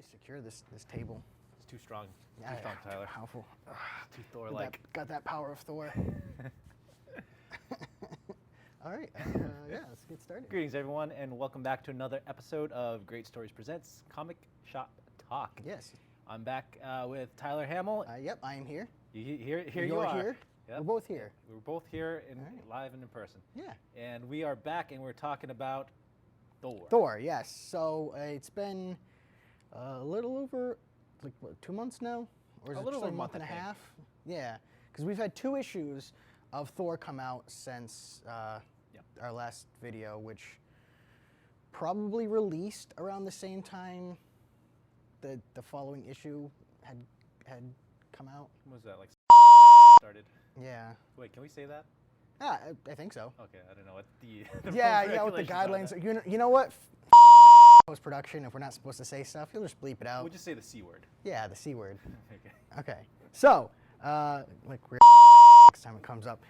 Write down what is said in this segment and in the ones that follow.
really secure this table. It's too strong. Yeah, Too strong, Tyler. Powerful. Too Thor-like. Got that power of Thor. All right, yeah, let's get started. Greetings, everyone, and welcome back to another episode of Great Stories Presents Comic Shop Talk. Yes. I'm back with Tylor Hamel. Yep, I am here. Here you You're are. here. Yep. We're both here. We're both here in, All right. live and in person. Yeah. And we are back, and we're talking about Thor. Thor, yes. So it's been a little over, like, what, 2 months now? Or is A it little just over a a month month, and a I think. half? Yeah, because we've had 2 issues of Thor come out since our last video, which probably released around the same time the following issue had come out. What was that, like started? Yeah. Wait, can we say that? I think so. Okay, I don't know what the Yeah, with the regulations guidelines. are. You know what? Post-production, if we're not supposed to say stuff, you'll just bleep it out. We'll just say the C word. Yeah, the C word. Okay. Okay. So, like we're next time it comes up.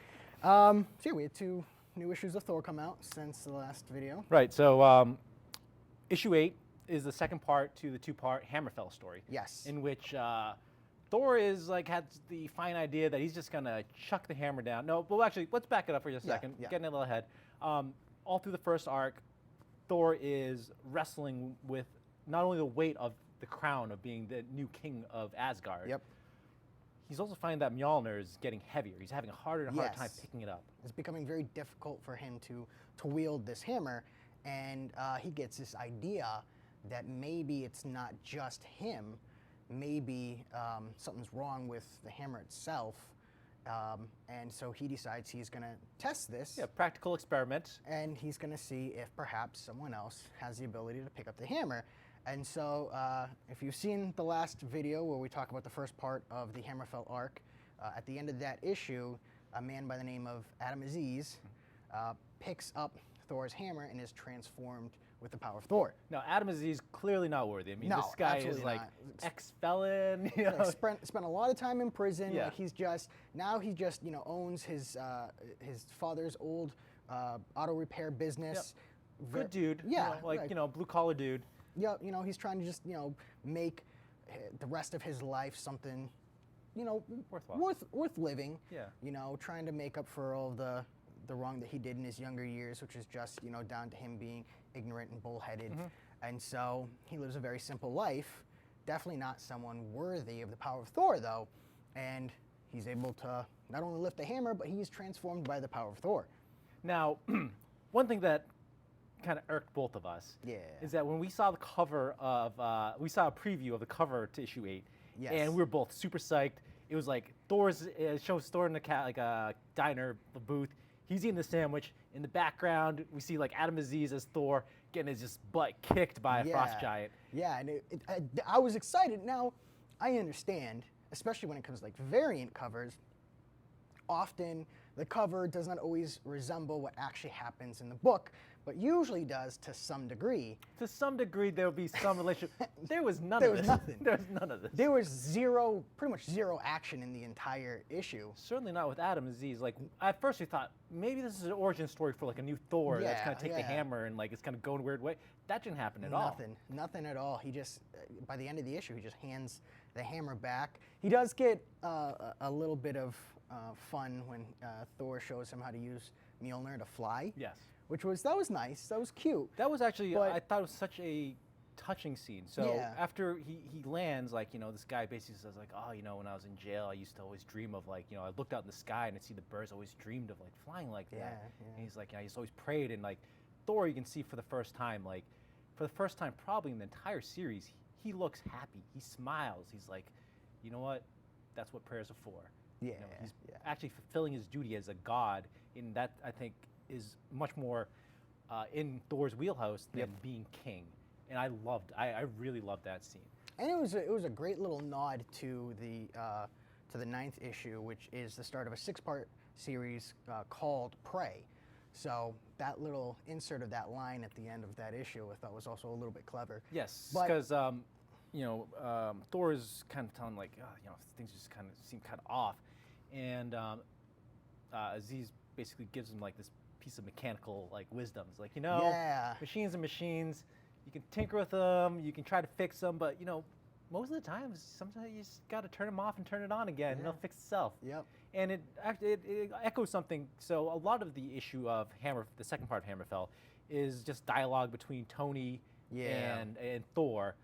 So yeah, we had 2 new issues of Thor come out since the last video. Right, so issue 8 is the second part to the 2-part Hammerfell story. Yes. In which Thor has the fine idea that he's just gonna chuck the hammer down. No, well actually, let's back it up for just a second. yeah. Getting a little ahead. All through the first arc, Thor is wrestling with not only the weight of the crown of being the new king of Asgard. Yep. He's also finding that Mjolnir is getting heavier. He's having a harder and harder time picking it up. It's becoming very difficult for him to wield this hammer, and he gets this idea that maybe it's not just him. Maybe something's wrong with the hammer itself, and so he decides he's going to test this. Yeah, practical experiment. And he's going to see if perhaps someone else has the ability to pick up the hammer. And so if you've seen the last video where we talk about the first part of the Hammerfell arc, at the end of that issue, a man by the name of Adam Aziz picks up Thor's hammer and is transformed with the power of Thor. Now, Adam Aziz clearly not worthy. I mean, No, this guy is absolutely like not. ex-felon. You know? Like spent a lot of time in prison. Yeah. Like he just owns his father's old auto repair business. Good dude. Yeah, like blue collar dude. Yeah, he's trying to just make the rest of his life something, Worthwhile. worth living. Yeah. Trying to make up for all the wrong that he did in his younger years, which is just down to him being ignorant and bullheaded. And so he lives a very simple life. Definitely not someone worthy of the power of Thor, though. And he's able to not only lift the hammer, but he's transformed by the power of Thor. Now, one thing that kind of irked both of us is that when we saw the cover of, we saw a preview of the cover to issue 8, and we were both super psyched. It was like it shows Thor in a diner, a booth. He's eating the sandwich. In the background, we see like Adam Aziz as Thor getting his just butt kicked by a frost giant. Yeah, and I was excited. Now, I understand, especially when it comes to like variant covers, often the cover does not always resemble what actually happens in the book, but usually does to some degree. To some degree, there will be some relationship. There was none There of was this. nothing. There was none of this. There was pretty much zero action in the entire issue. Certainly not with Adam Aziz. Like at first we thought maybe this is an origin story for like a new Thor that's gonna take the hammer and like it's gonna go in a weird way. That didn't happen at all. Nothing at all. He just, by the end of the issue, he just hands the hammer back. He does get a little bit of fun when Thor shows him how to use Mjolnir to fly. Yes. That was nice. That was cute. That was actually, But- I thought it was such a touching scene. So Yeah. after he lands, like, this guy basically says like, oh, when I was in jail, I used to always dream of like, I looked out in the sky and I'd see the birds, always dreamed of like flying like that. Yeah. And he's like, I just always prayed. And like Thor, you can see for the first time probably in the entire series, he looks happy. He smiles. He's like, you know what? That's what prayers are for. Yeah. He's actually fulfilling his duty as a god, and that I think is much more in Thor's wheelhouse than being king. And I really loved that scene. And it was a great little nod to the 9th issue, which is the start of a 6-part series called Prey. So that little insert of that line at the end of that issue, I thought was also a little bit clever. Yes, But- because Thor is kind of telling like, things just kind of seem kind of off, and Aziz basically gives him like this piece of mechanical like wisdom. It's like, Yeah. machines are machines. You can tinker with them, you can try to fix them, but you know, most of the time, sometimes you just got to turn them off and turn it on again, and it'll fix itself. Yep. And it echoes something. So a lot of the issue of the second part of Hammerfell, is just dialogue between Tony and Thor.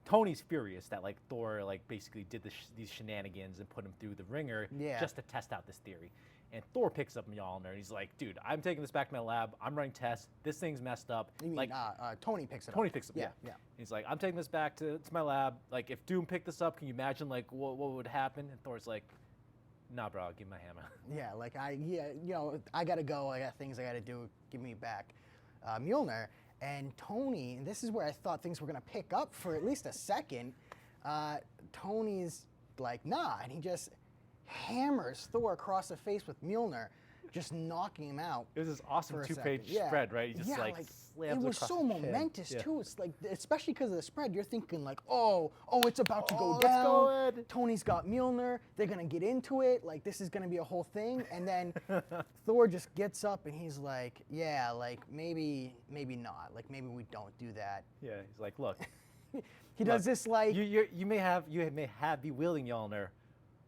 Tony's furious that like Thor like basically did these shenanigans and put him through the ringer just to test out this theory. And Thor picks up Mjolnir and he's like, dude, I'm taking this back to my lab. I'm running tests. This thing's messed up. You mean, like Tony picks it up. Tony picks it up. Yeah. He's like, I'm taking this back to my lab. Like, if Doom picked this up, can you imagine like what would happen? And Thor's like, nah, bro, I'll give my hammer. Yeah, like you know, I gotta go. I got things I gotta do. Give me back Mjolnir. And Tony, and this is where I thought things were gonna pick up for at least a second. Tony's like, nah, and he just hammers Thor across the face with Mjolnir, just knocking him out. It was this awesome two-page spread, right? He just like slams it was across so the momentous chin. too. It's like, especially because of the spread, you're thinking like, oh, it's about to go let's down. go in. Tony's got Mjolnir. They're gonna get into it. Like this is gonna be a whole thing. And then Thor just gets up and he's like, yeah, like maybe not. Like maybe we don't do that. Yeah, he's like, look. He does this like you may be wielding Mjolnir.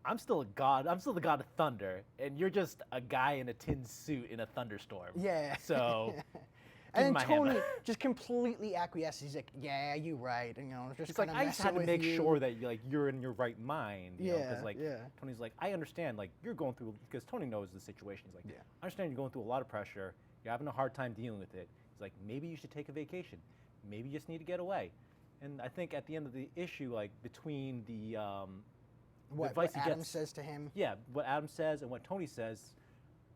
I'm still a god. I'm still the god of thunder, and you're just a guy in a tin suit in a thunderstorm. Yeah. So, and then Tony just completely acquiesces. He's like, "Yeah, you're right." And, you know, just it's like I just had to make sure that you're in your right mind. You know, 'cause, like, Tony's like, I understand. Like you're going through, because Tony knows the situation. He's like, I understand you're going through a lot of pressure. You're having a hard time dealing with it. He's like, maybe you should take a vacation. Maybe you just need to get away. And I think at the end of the issue, like between the what Adam says to him. Yeah, what Adam says and what Tony says,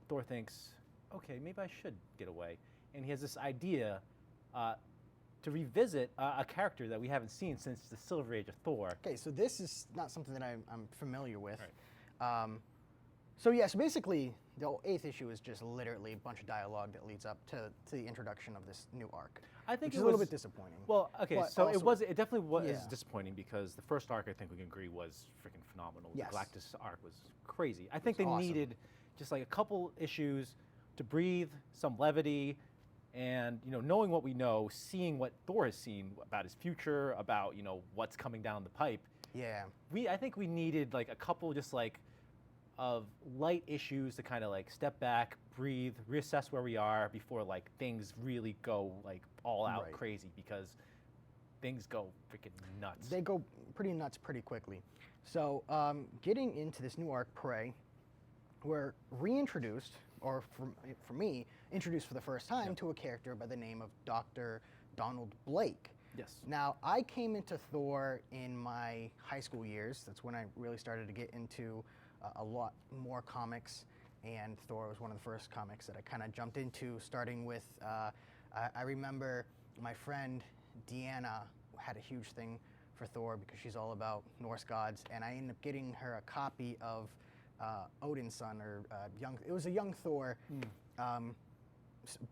Thor thinks, okay, maybe I should get away. And he has this idea to revisit a character that we haven't seen since the Silver Age of Thor. Okay, so this is not something that I'm familiar with. Right. So basically, the 8th issue is just literally a bunch of dialogue that leads up to the introduction of this new arc. I think it was a little bit disappointing. Well, okay, so it definitely was disappointing because the first arc, I think we can agree, was freaking phenomenal. Yes. The Galactus arc was crazy. I think they needed just like a couple issues to breathe, some levity, and knowing what we know, seeing what Thor has seen about his future, about what's coming down the pipe. Yeah. I think we needed like a couple just like of light issues to kind of like step back, breathe, reassess where we are before like things really go like all out crazy, because things go freaking nuts. They go pretty nuts pretty quickly. So getting into this new arc, Prey, we're reintroduced, or for me, introduced for the first time to a character by the name of Dr. Donald Blake. Yes. Now, I came into Thor in my high school years. That's when I really started to get into a lot more comics, and Thor was one of the first comics that I kind of jumped into, starting with, I remember my friend Deanna had a huge thing for Thor because she's all about Norse gods, and I ended up getting her a copy of Odin's Son, or it was a young Thor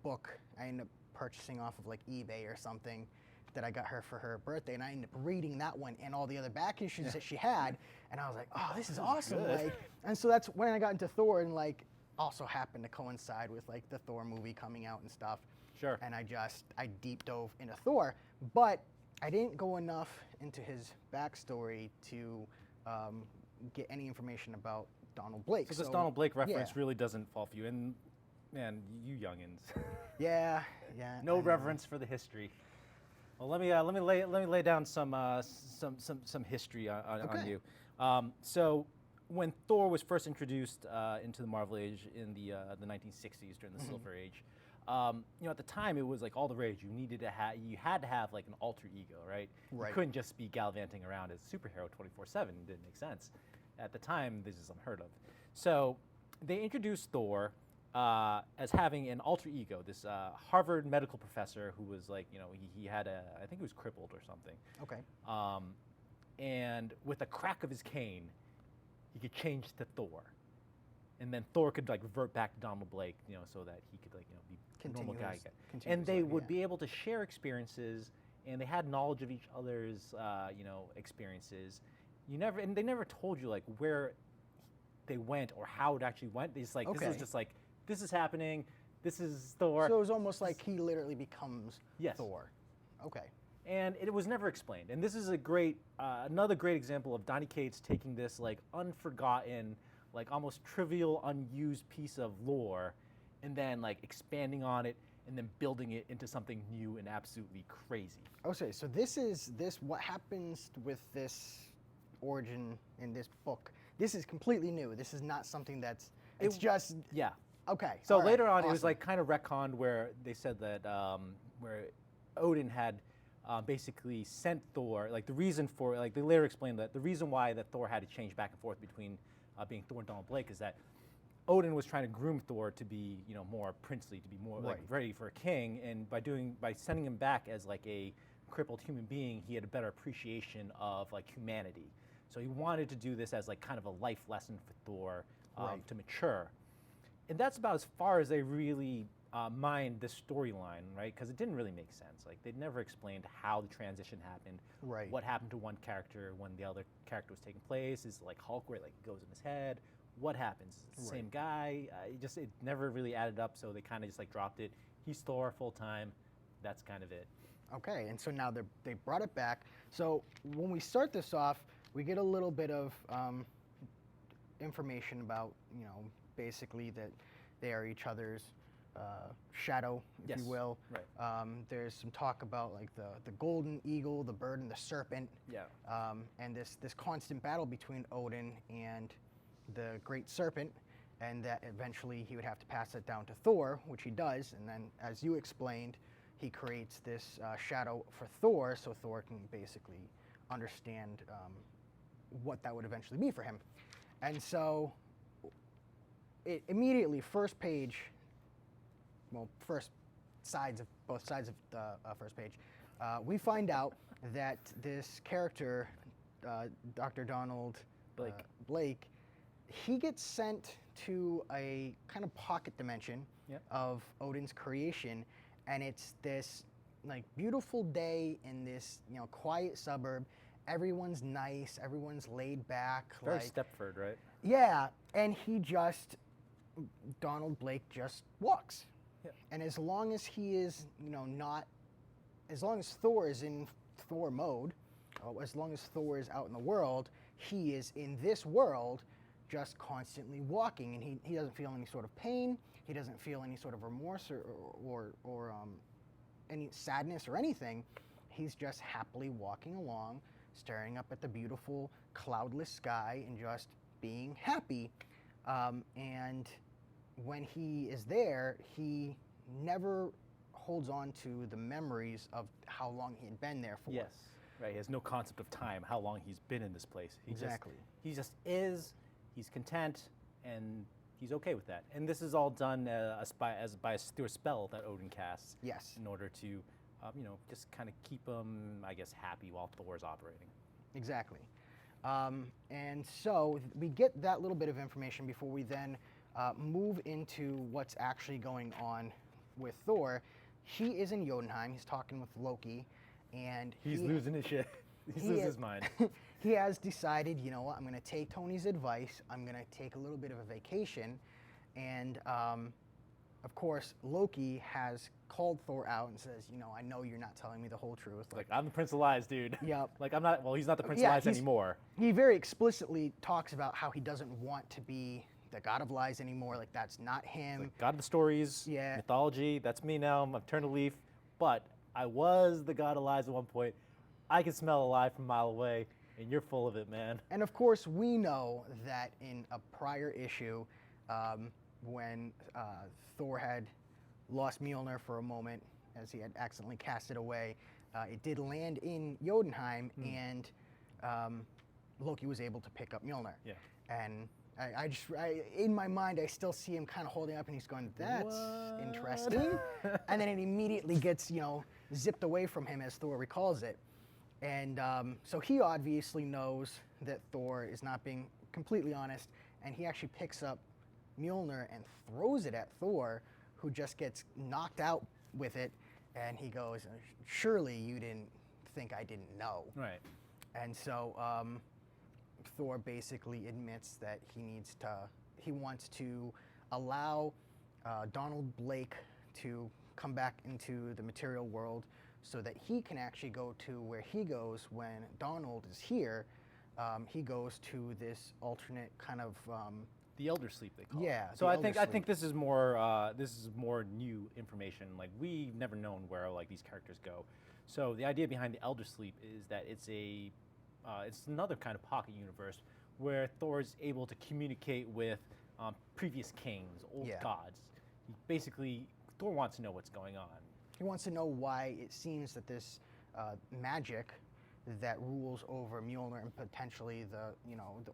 book I ended up purchasing off of like eBay or something, that I got her for her birthday, and I ended up reading that one and all the other back issues that she had, and I was like, oh, this is awesome. Like, and so that's when I got into Thor, and like also happened to coincide with like the Thor movie coming out and stuff. Sure. And I deep dove into Thor, but I didn't go enough into his backstory to get any information about Donald Blake. So this Donald Blake reference really doesn't fall for you, and man, you youngins. Yeah. No reverence for the history. Well, let me lay down some history on you. So when Thor was first introduced into the Marvel Age in the 1960s during the Silver Age, at the time it was like all the rage. You had to have like an alter ego, right? You couldn't just be gallivanting around as a superhero 24/7. It didn't make sense. At the time, this is unheard of. So they introduced Thor as having an alter ego, this Harvard medical professor who was like, he had I think he was crippled or something. Okay. And with a crack of his cane, he could change to Thor. And then Thor could like revert back to Donald Blake, so that he could like, be a normal guy again. And they would be able to share experiences, and they had knowledge of each other's, experiences. They never told you like where they went or how it actually went. It's like, this is just like, this is happening, this is Thor. So it was almost like he literally becomes Thor. Okay. And it was never explained. And this is a great, another great example of Donny Cates taking this like unforgotten, like almost trivial, unused piece of lore, and then like expanding on it and then building it into something new and absolutely crazy. Okay, so this what happens with this origin in this book. This is completely new. This is not something it's just yeah. Okay. So later on, awesome. It was like kind of retconned where they said that where Odin had basically sent Thor, like the reason for, like they later explained that the reason why that Thor had to change back and forth between being Thor and Donald Blake is that Odin was trying to groom Thor to be, you know, more princely, to be more like ready for a king, and by sending him back as like a crippled human being, he had a better appreciation of like humanity. So he wanted to do this as like kind of a life lesson for Thor to mature, and that's about as far as they really mined this storyline, right? Because it didn't really make sense. Like they never explained how the transition happened, what happened to one character when the other character was taking place. Is like Hulk where it like goes in his head? What happens? It's the same guy. It never really added up. So they kind of just like dropped it. He's Thor full time. That's kind of it. Okay, and so now they brought it back. So when we start this off, we get a little bit of information about, you know, basically that they are each other's shadow, if you will. Right. There's some talk about like the golden eagle, the bird, and the serpent. Yeah. And this constant battle between Odin and the great serpent, and that eventually he would have to pass it down to Thor, which he does. And then, as you explained, he creates this shadow for Thor, so Thor can basically understand what that would eventually be for him. And so, it immediately, first page, well, both sides of the first page, we find out that this character, Dr. Donald Blake, he gets sent to a kind of pocket dimension of Odin's creation, and it's this like beautiful day in this, you know, quiet suburb. Everyone's nice, everyone's laid back. Very like, Stepford, right? Yeah, and Donald Blake just walks. Yeah. And as long as he is, you know, as long as Thor is in Thor mode, as long as Thor is out in the world, he is in this world just constantly walking, and he doesn't feel any sort of pain, he doesn't feel any sort of remorse or any sadness or anything. He's just happily walking along, staring up at the beautiful cloudless sky and just being happy. And when he is there, he never holds on to the memories of how long he had been there for. Yes, right. He has no concept of time, how long he's been in this place. Exactly. He just is. He's content, and he's okay with that. And this is all done through a spell that Odin casts. Yes. In order to, you know, just kind of keep him, I guess, happy while Thor's operating. Exactly. And so we get that little bit of information before we then move into what's actually going on with Thor. He is in Jotunheim. He's talking with Loki, and he's losing his shit. He's losing his mind. He has decided, you know what, I'm going to take Tony's advice. I'm going to take a little bit of a vacation. And, of course, Loki has called Thor out and says, you know, I know you're not telling me the whole truth. Like I'm the Prince of Lies, dude. Yep. Like I'm not, well, he's not the Prince of Lies anymore. He very explicitly talks about how he doesn't want to be the God of Lies anymore. Like, that's not him. Like God of the stories, mythology, that's me now. I've turned a leaf. But I was the God of Lies at one point. I can smell a lie from a mile away, and you're full of it, man. And of course, we know that in a prior issue, when Thor had lost Mjolnir for a moment, as he had accidentally cast it away, it did land in Jotunheim, and Loki was able to pick up Mjolnir. Yeah. And in my mind, I still see him kind of holding up, and he's going, "That's interesting." And then it immediately gets, you know, zipped away from him as Thor recalls it. And so he obviously knows that Thor is not being completely honest, and he actually picks up Mjolnir and throws it at Thor, who just gets knocked out with it, and he goes, "Surely you didn't think I didn't know." Right. And so Thor basically admits that he wants to allow Donald Blake to come back into the material world so that he can actually go to where he goes when Donald is here. He goes to this alternate kind of the Elder Sleep, they call it. Yeah. So I think this is more new information. Like, we've never known where like these characters go. So the idea behind the Elder Sleep is that it's another kind of pocket universe where Thor is able to communicate with previous kings, old gods. Basically, Thor wants to know what's going on. He wants to know why it seems that this magic that rules over Mjolnir and potentially the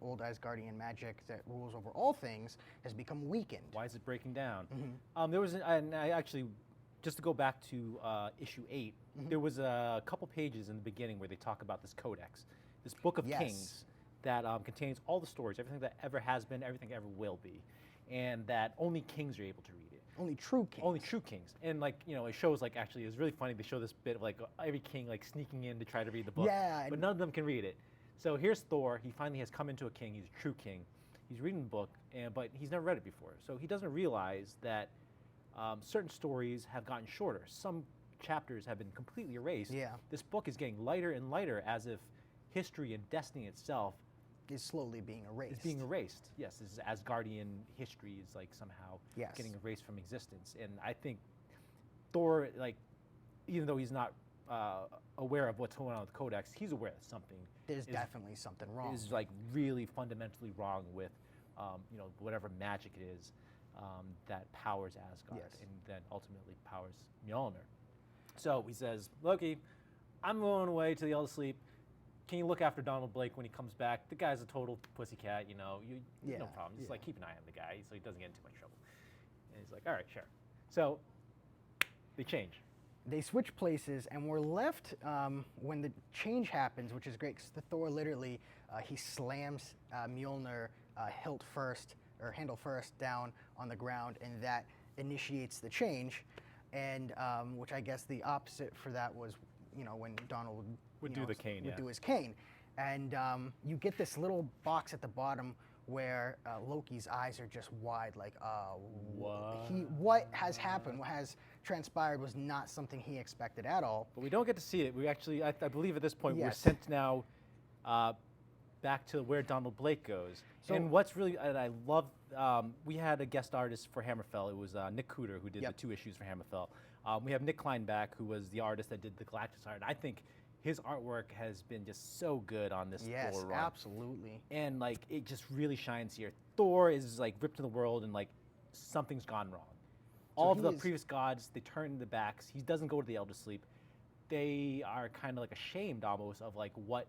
old Asgardian magic that rules over all things has become weakened. Why is it breaking down? And I actually, just to go back to issue 8, there was a couple pages in the beginning where they talk about this codex, this book of kings that contains all the stories, everything that ever has been, everything that ever will be, and that only kings are able to read it. Only true kings. Only true kings. And like, it shows like, actually, it's really funny. They show this bit of like every king like sneaking in to try to read the book. Yeah. But none of them can read it. So here's Thor. He finally has come into a king. He's a true king. He's reading the book, but he's never read it before. So he doesn't realize that certain stories have gotten shorter. Some chapters have been completely erased. Yeah. This book is getting lighter and lighter, as if history and destiny itself is slowly being erased. It's being erased. Yes, this is Asgardian history is like somehow getting erased from existence. And I think Thor, like, even though he's not aware of what's going on with the Codex, he's aware that something There's definitely something wrong. Is like really fundamentally wrong with, whatever magic it is that powers Asgard and then ultimately powers Mjolnir. So he says, Loki, I'm going away to the Elder Sleep. Can you look after Donald Blake when he comes back? The guy's a total pussycat, no problem. Just like keep an eye on the guy so he doesn't get into too much trouble. And he's like, all right, sure. So they change. They switch places, and we're left when the change happens, which is great because the Thor literally he slams Mjolnir handle first down on the ground, and that initiates the change. And which I guess the opposite for that was, when Donald would do the cane, do his cane, and you get this little box at the bottom where Loki's eyes are just wide, like, what has happened, what has transpired was not something he expected at all. But we don't get to see it. We actually, I believe at this point, we're sent now back to where Donald Blake goes. So, and what's really, and I love, we had a guest artist for Hammerfell. It was Nick Cooter, who did the 2 issues for Hammerfell. We have Nick Kleinback, who was the artist that did the Galactus art. And I think his artwork has been just so good on this Thor run. Yes, absolutely. And like, it just really shines here. Thor is like ripped to the world, and like something's gone wrong. So all of the previous gods, they turn their backs. He doesn't go to the Elder Sleep. They are kind of like ashamed almost of like what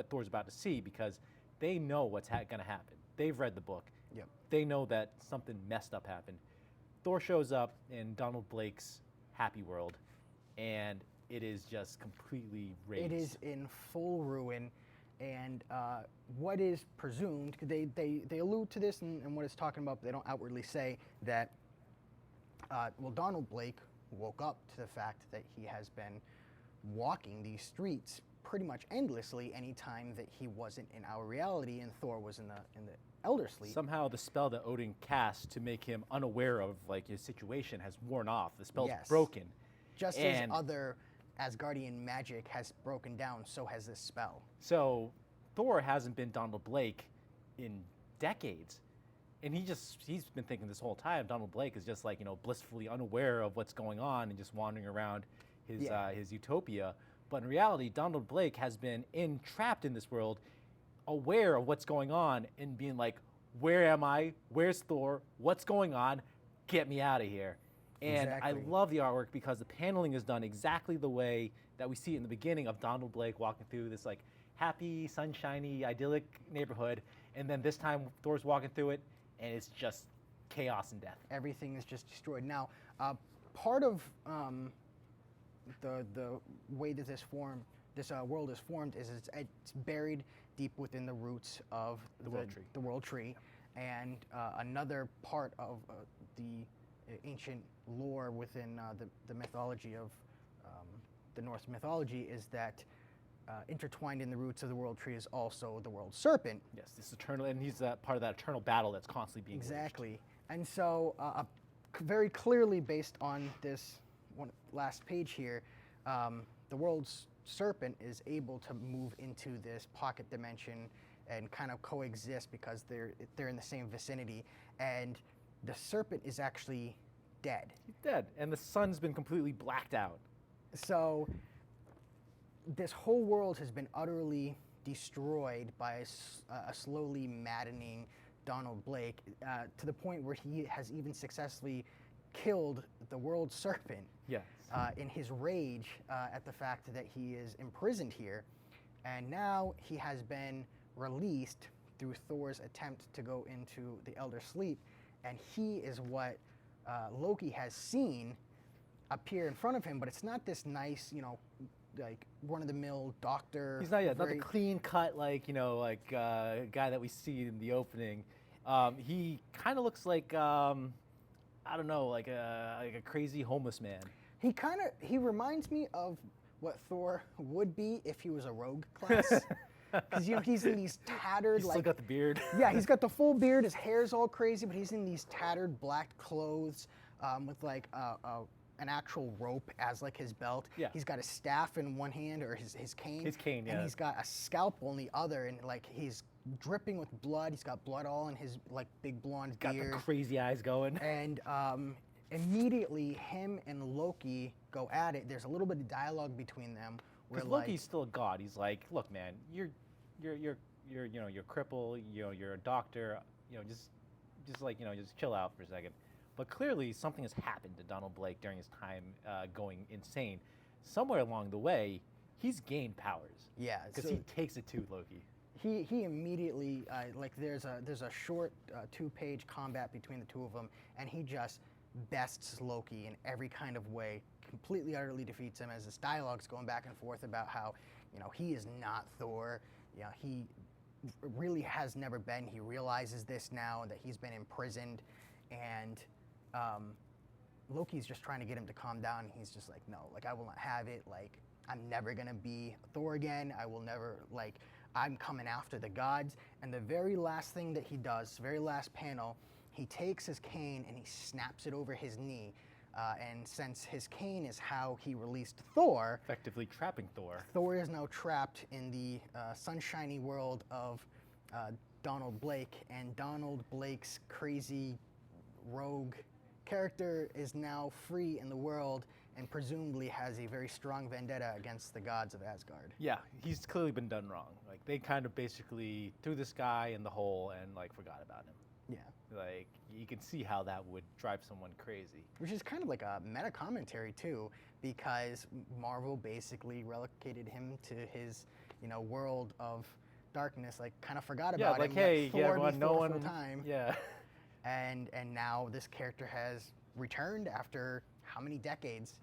Thor's about to see, because they know what's going to happen. They've read the book. Yep. They know that something messed up happened. Thor shows up in Donald Blake's happy world, and it is just completely razed. It is in full ruin, and what is presumed, they allude to this and what it's talking about, but they don't outwardly say that, Donald Blake woke up to the fact that he has been walking these streets pretty much endlessly anytime that he wasn't in our reality and Thor was in the Elder Sleep. Somehow the spell that Odin cast to make him unaware of like his situation has worn off. The spell's broken. Just as other Asgardian magic has broken down, so has this spell. So Thor hasn't been Donald Blake in decades. And he's been thinking this whole time Donald Blake is just like, blissfully unaware of what's going on and just wandering around his utopia. But in reality, Donald Blake has been entrapped in this world, aware of what's going on and being like, where am I? Where's Thor? What's going on? Get me out of here. And I love the artwork because the paneling is done exactly the way that we see it in the beginning of Donald Blake walking through this like happy, sunshiny, idyllic neighborhood. And then this time Thor's walking through it and it's just chaos and death. Everything is just destroyed. Now, part of the way that this world is formed is it's buried deep within the roots of the world tree. And another part of the ancient lore within the mythology of the Norse mythology is that intertwined in the roots of the world tree is also the world serpent. Yes, this eternal, and he's part of that eternal battle that's constantly being waged. And so very clearly based on this last page here, the world's serpent is able to move into this pocket dimension and kind of coexist because they're in the same vicinity. And the serpent is actually dead. He's dead, and the sun's been completely blacked out. So this whole world has been utterly destroyed by a slowly maddening Donald Blake, to the point where he has even successfully killed the world's serpent. Yes. In his rage at the fact that he is imprisoned here. And now he has been released through Thor's attempt to go into the Elder Sleep, and he is what Loki has seen appear in front of him, but it's not this nice, like run-of-the-mill doctor. He's not the clean-cut, guy that we see in the opening. He kind of looks like, I don't know, like a crazy homeless man. He reminds me of what Thor would be if he was a rogue class. Because he's in these tattered, He's still got the beard. Yeah, he's got the full beard. His hair's all crazy, but he's in these tattered black clothes with like an actual rope as like his belt. Yeah. He's got a staff in one hand, or his cane. His cane, yeah. And he's got a scalpel in the other, and like he's dripping with blood. He's got blood all in his like big blonde beard. Got the crazy eyes going. And immediately, him and Loki go at it. There's a little bit of dialogue between them. Because Loki's still a god. He's like, look, man, you're crippled. You're a doctor. Just chill out for a second. But clearly, something has happened to Donald Blake during his time going insane. Somewhere along the way, he's gained powers. Yeah, because he takes it to Loki. He immediately there's a short 2-page combat between the two of them, and he just bests Loki in every kind of way, completely utterly defeats him, as this dialogue's going back and forth about how he is not Thor. He really has never been. He realizes this now, that he's been imprisoned, and Loki's just trying to get him to calm down. He's just like, no, like, I will not have it. Like, I'm never gonna be Thor again. I will never, like, I'm coming after the gods. And the very last thing that he does, very last panel, he takes his cane and he snaps it over his knee. And since his cane is how he released Thor, effectively trapping Thor. Thor is now trapped in the sunshiny world of Donald Blake, and Donald Blake's crazy rogue character is now free in the world and presumably has a very strong vendetta against the gods of Asgard. Yeah, he's clearly been done wrong. Like, they kind of basically threw this guy in the hole and like forgot about him. Yeah. Like, you can see how that would drive someone crazy. Which is kind of like a meta commentary too, because Marvel basically relocated him to his, world of darkness, like kind of forgot about him. Like, hey, no one, time. Yeah. And now this character has returned after how many decades,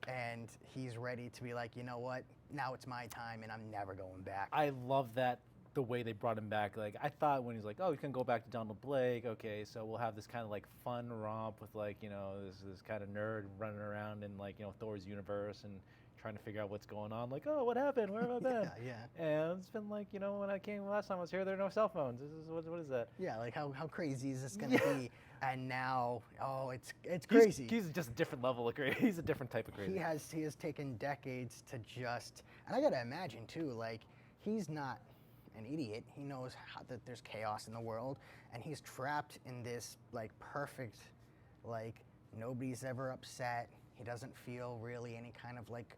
and he's ready to be like, you know what, now it's my time and I'm never going back. I love that, the way they brought him back. Like, I thought when he's like, oh, you can go back to Donald Blake, okay, so we'll have this kind of like fun romp with like, this kind of nerd running around in like, Thor's universe and trying to figure out what's going on. Like, oh, what happened? Where have I been? Yeah. And it's been like, when I came last time I was here, there are no cell phones. What is that? Yeah, like how crazy is this going to be? And now, it's crazy. He's just a different level of crazy. He's a different type of crazy. He has taken decades to just, and I got to imagine too, like, he's not an idiot. He knows that there's chaos in the world, and he's trapped in this like perfect, like, nobody's ever upset. He doesn't feel really any kind of like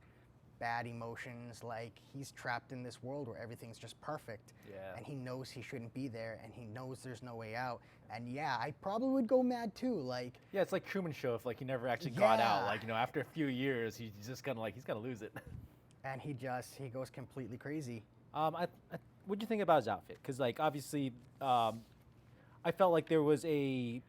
bad emotions. Like, he's trapped in this world where everything's just perfect. Yeah. And he knows he shouldn't be there, and he knows there's no way out. And yeah, I probably would go mad too. Like, yeah, it's like Truman Show if like he never actually got out. Like, after a few years, he's just gonna he's gonna lose it. And he goes completely crazy. What'd you think about his outfit? Because like obviously, I felt like there was a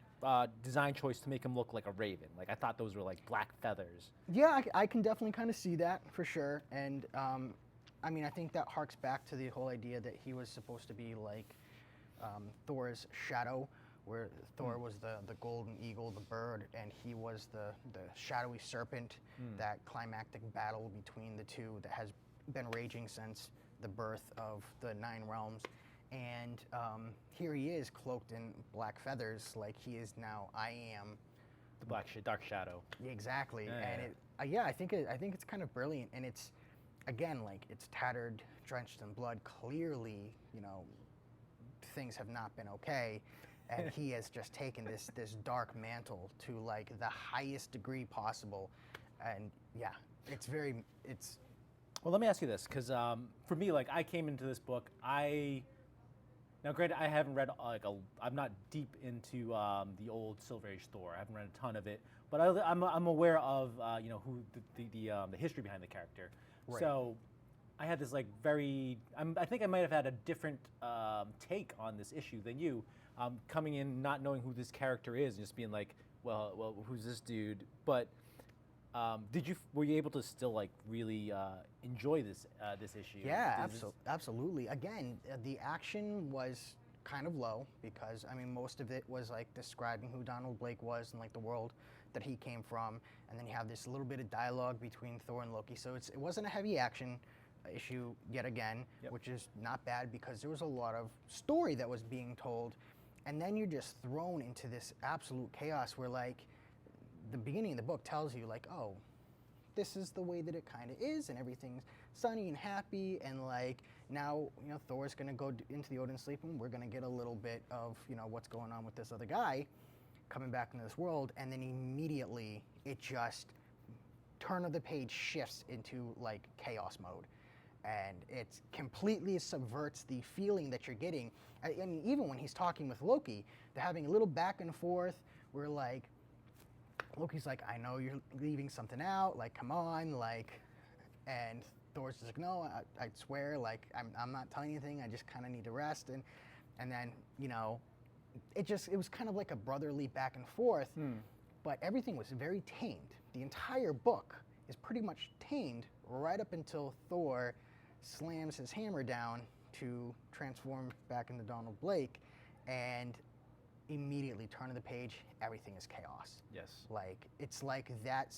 design choice to make him look like a raven. Like, I thought those were like black feathers. Yeah, I can definitely kind of see that for sure. And I mean, I think that harks back to the whole idea that he was supposed to be like Thor's shadow, where Thor was the golden eagle, the bird, and he was the shadowy serpent. That climactic battle between the two that has been raging since the birth of the 9 realms. And here he is cloaked in black feathers, like he is now, I am Dark Shadow. Exactly, and I think it's kind of brilliant, and it's again like it's tattered, drenched in blood. Clearly, things have not been okay, and he has just taken this dark mantle to like the highest degree possible, and it's Well, let me ask you this, because for me, like, I came into this book, now granted, I haven't read, I'm not deep into the old Silver Age Thor. I haven't read a ton of it, but I'm aware of, who the history behind the character. Right. So I had this, like, I think I might have had a different take on this issue than you, coming in not knowing who this character is and just being like, well, who's this dude? But were you able to still like really enjoy this issue? Yeah, absolutely. Again, the action was kind of low because I mean most of it was like describing who Donald Blake was and like the world that he came from, and then you have this little bit of dialogue between Thor and Loki. So it wasn't a heavy action issue yet again, which is not bad because there was a lot of story that was being told, and then you're just thrown into this absolute chaos where like the beginning of the book tells you like, oh, this is the way that it kind of is, and everything's sunny and happy, and like now Thor's gonna go into the Odin sleep, and we're gonna get a little bit of what's going on with this other guy coming back into this world, and then immediately it just turn of the page shifts into like chaos mode, and it completely subverts the feeling that you're getting. I mean, even when he's talking with Loki, they're having a little back and forth where like Loki's like, I know you're leaving something out, like, come on, like, and Thor's just like, no, I swear, like, I'm not telling you anything, I just kind of need to rest, and then, it was kind of like a brotherly back and forth, but everything was very tamed. The entire book is pretty much tamed right up until Thor slams his hammer down to transform back into Donald Blake, and immediately turn of the page, everything is chaos. Yes. Like it's like that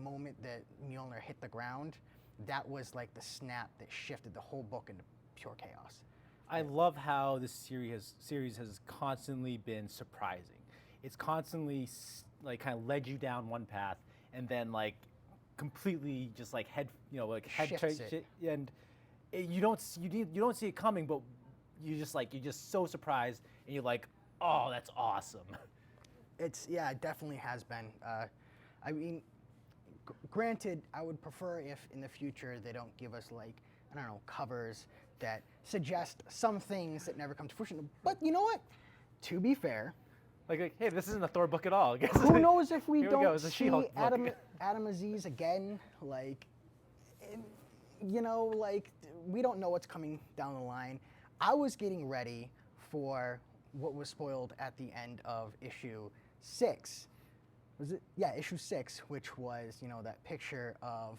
moment that Mjolnir hit the ground, that was like the snap that shifted the whole book into pure chaos. I love how this series has constantly been surprising. It's constantly like kind of led you down one path and then like completely just like head and you don't see it coming, but you're just so surprised and you're like, oh, that's awesome. It definitely has been. I mean, granted, I would prefer if in the future they don't give us like, I don't know, covers that suggest some things that never come to fruition. But you know what? To be fair, like hey, this isn't a Thor book at all. Who knows if we don't see Adam Aziz again? Like, like we don't know what's coming down the line. I was getting ready for what was spoiled at the end of issue 6. Was it? Yeah, issue 6, which was, that picture of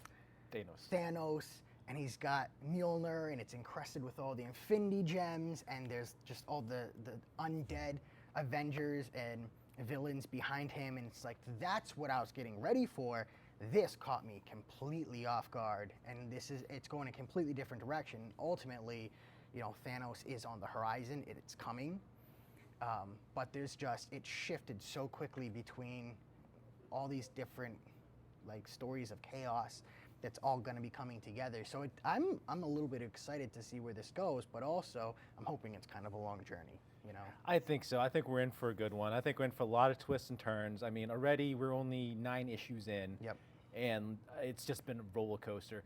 Thanos, and he's got Mjolnir, and it's encrusted with all the Infinity Gems, and there's just all the undead Avengers and villains behind him, and it's like, that's what I was getting ready for. This caught me completely off guard, and it's going a completely different direction. Ultimately, Thanos is on the horizon, it's coming. But it shifted so quickly between all these different like stories of chaos that's all going to be coming together. So I'm a little bit excited to see where this goes, but also I'm hoping it's kind of a long journey, I think so. I think we're in for a good one. I think we're in for a lot of twists and turns. I mean, already we're only 9 issues in. Yep. And it's just been a roller coaster.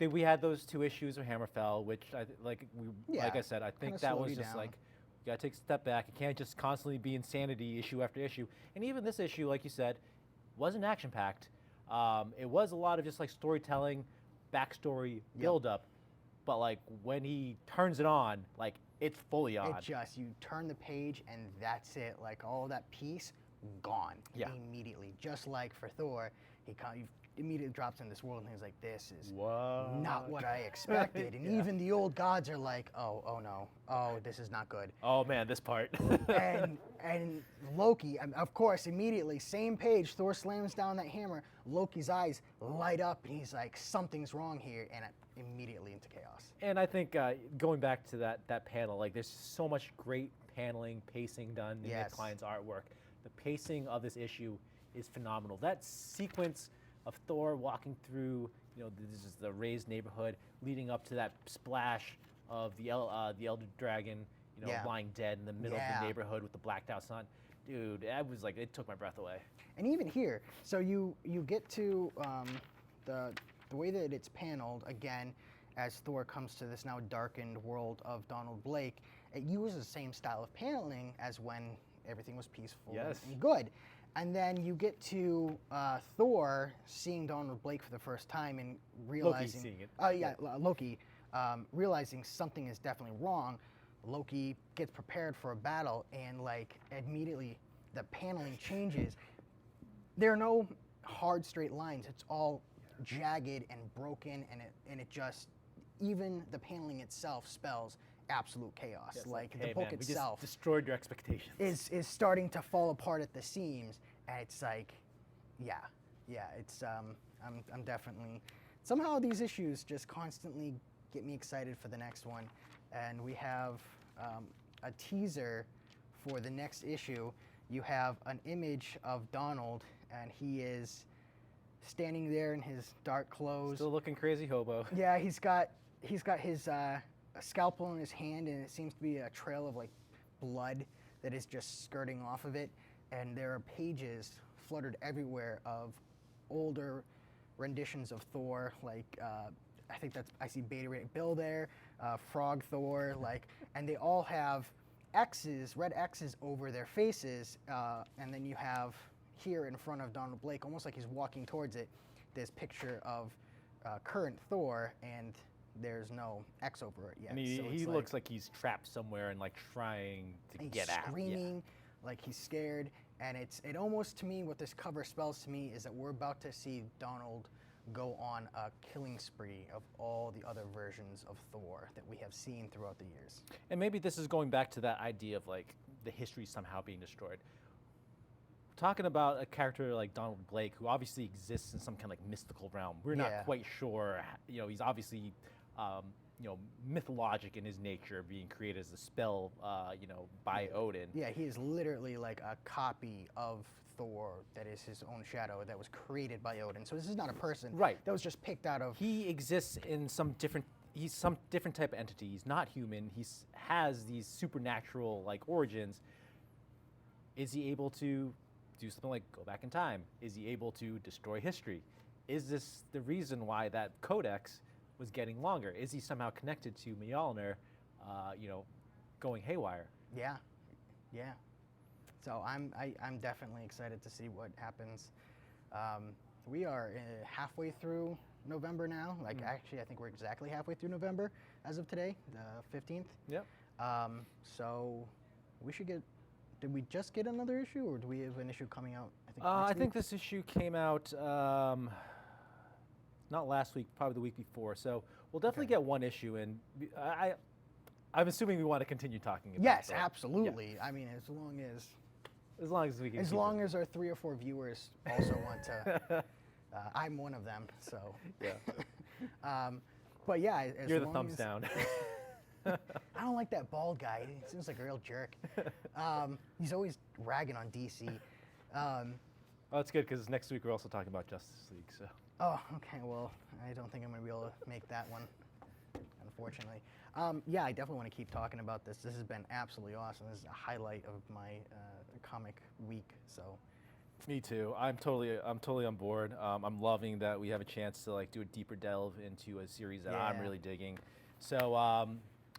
We had those 2 issues of Hammerfell, which like I said, I think that was just like, you gotta take a step back. You can't just constantly be insanity issue after issue. And even this issue, like you said, wasn't action-packed. It was a lot of just like storytelling, backstory, build-up. But like when he turns it on, like it's fully on. You turn the page and that's it. Like all that peace, gone immediately. Just like for Thor, he immediately drops in this world and he's like, this is not what I expected. And even the old gods are like, oh no, oh, this is not good. Oh man, this part. and Loki, of course, immediately, same page, Thor slams down that hammer, Loki's eyes light up and he's like, something's wrong here, and immediately into chaos. And I think going back to that panel, like there's so much great paneling, pacing done in Nick Klein's artwork. The pacing of this issue is phenomenal. That sequence of Thor walking through, this is the raised neighborhood, leading up to that splash of the Elder Dragon, lying dead in the middle of the neighborhood with the blacked out sun. Dude, that was like, it took my breath away. And even here, so you get to the way that it's paneled, again, as Thor comes to this now darkened world of Donald Blake, it uses the same style of paneling as when everything was peaceful and good. And then you get to Thor seeing Donald Blake for the first time and realizing... Loki seeing it. Loki realizing something is definitely wrong. Loki gets prepared for a battle, and like immediately the paneling changes. There are no hard straight lines. It's all jagged and broken, and it just, even the paneling itself spells absolute chaos. Yes, like hey, the book man, itself we just destroyed your expectations. Is starting to fall apart at the seams, and it's like, it's I'm definitely, somehow these issues just constantly get me excited for the next one. And we have a teaser for the next issue. You have an image of Donald, and he is standing there in his dark clothes. Still looking crazy hobo. Yeah, he's got his scalpel in his hand, and it seems to be a trail of like blood that is just skirting off of it. And there are pages fluttered everywhere of older renditions of Thor, like I think I see Beta Ray Bill there, Frog Thor, and they all have X's, red X's over their faces, and then you have here in front of Donald Blake, almost like he's walking towards it, this picture of current Thor, and there's no X over it yet. And he looks like he's trapped somewhere and like trying to get out. Screaming, like he's scared, and it almost, to me, what this cover spells to me is that we're about to see Donald go on a killing spree of all the other versions of Thor that we have seen throughout the years. And maybe this is going back to that idea of like the history somehow being destroyed. Talking about a character like Donald Blake, who obviously exists in some kind of like mystical realm. We're not quite sure, he's obviously, mythologic in his nature, being created as a spell, by Odin. Yeah, he is literally like a copy of Thor that is his own shadow that was created by Odin. So this is not a person that was just picked out of... He exists in he's some different type of entity. He's not human. He has these supernatural like origins. Is he able to do something like go back in time? Is he able to destroy history? Is this the reason why that codex was getting longer? Is he somehow connected to Mjolnir, going haywire? Yeah. So I'm definitely excited to see what happens. We are halfway through November now. Actually, I think we're exactly halfway through November as of today, the 15th. Yep. So we should get. Did we just get another issue, or do we have an issue coming out? I think this issue came out not last week, probably the week before. So we'll definitely get one issue, and I'm assuming we want to continue talking about it. Yes, absolutely. Yeah. I mean, as long as we can. As long as our 3 or 4 viewers also want to. I'm one of them, so. Yeah. But yeah, you're the thumbs down. I don't like that bald guy. He seems like a real jerk. He's always ragging on DC. Oh, that's good, because next week we're also talking about Justice League. So. Oh, okay. Well, I don't think I'm going to be able to make that one, unfortunately. Yeah, I definitely want to keep talking about this. This has been absolutely awesome. This is a highlight of my comic week. So. Me too. I'm totally on board. I'm loving that we have a chance to like do a deeper delve into a series that I'm really digging. So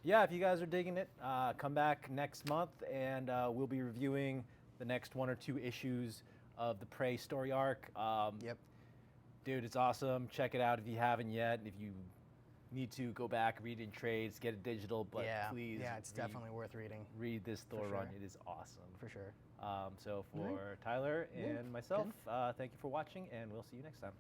yeah, if you guys are digging it, come back next month, and we'll be reviewing the next 1 or 2 issues of the Prey story arc. Yep. Dude, it's awesome. Check it out if you haven't yet. If you need to, go back, read it in trades, get it digital, but please. Yeah, it's definitely worth reading. Read this Thor run. It is awesome. For sure. So for Tyler and myself, thank you for watching, and we'll see you next time.